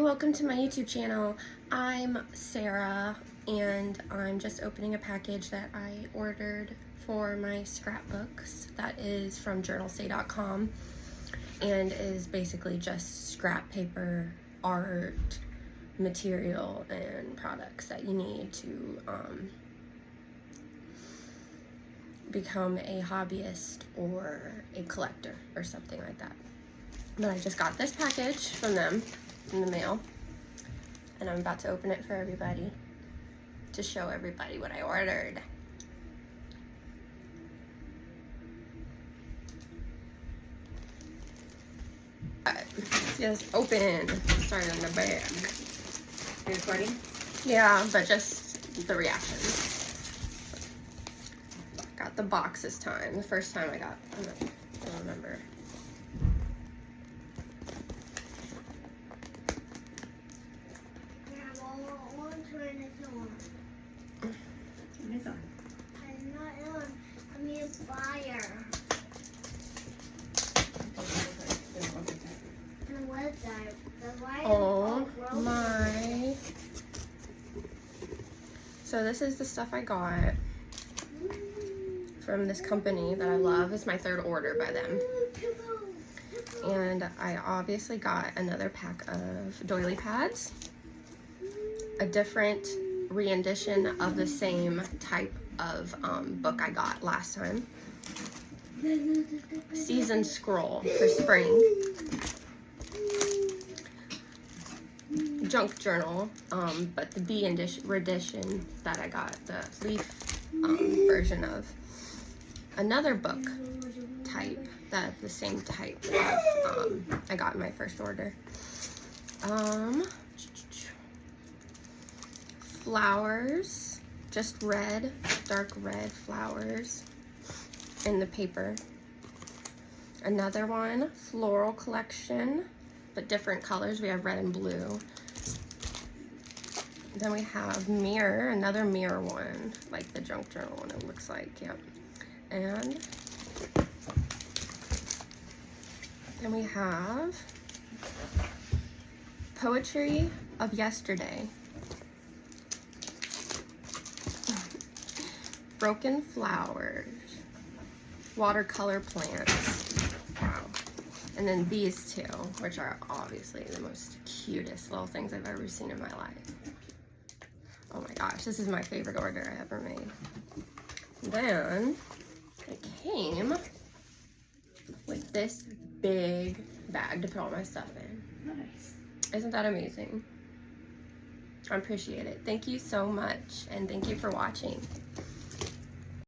welcome to my YouTube channel. I'm Sarah and I'm just opening a package that I ordered for my scrapbooks that is from journalstay.com and is basically just scrap paper, art, material, and products that you need to become a hobbyist or a collector or something like that. But I just got this package from them in the mail and I'm about to open it for everybody to show everybody what I ordered. Just open. Start on the bag. Are you recording? Yeah, but just the reaction. Got the box this time. The first time I got, I don't remember. Amazon. I'm not on. I'm a buyer. The website. The wire Oh my. So this is the stuff I got from this company that I love. It's my third order by them. And I obviously got another pack of doily pads. A different rendition of the same type of book I got last time. Season scroll for spring. Junk journal, but the B edition that I got, the leaf version of. Another book type, that the same type of I got in my first order. Flowers, just red, dark red flowers in the paper. Another one, floral collection, but different colors. We have red and blue. Then we have mirror, another mirror one, like the junk journal one it looks like, yep. And then we have Poetry of Yesterday. Broken flowers, watercolor plants, wow. And then these two, which are obviously the most cutest little things I've ever seen in my life. Oh my gosh, this is my favorite order I ever made. Then it came with this big bag to put all my stuff in. Nice. Isn't that amazing? I appreciate it. Thank you so much, and thank you for watching.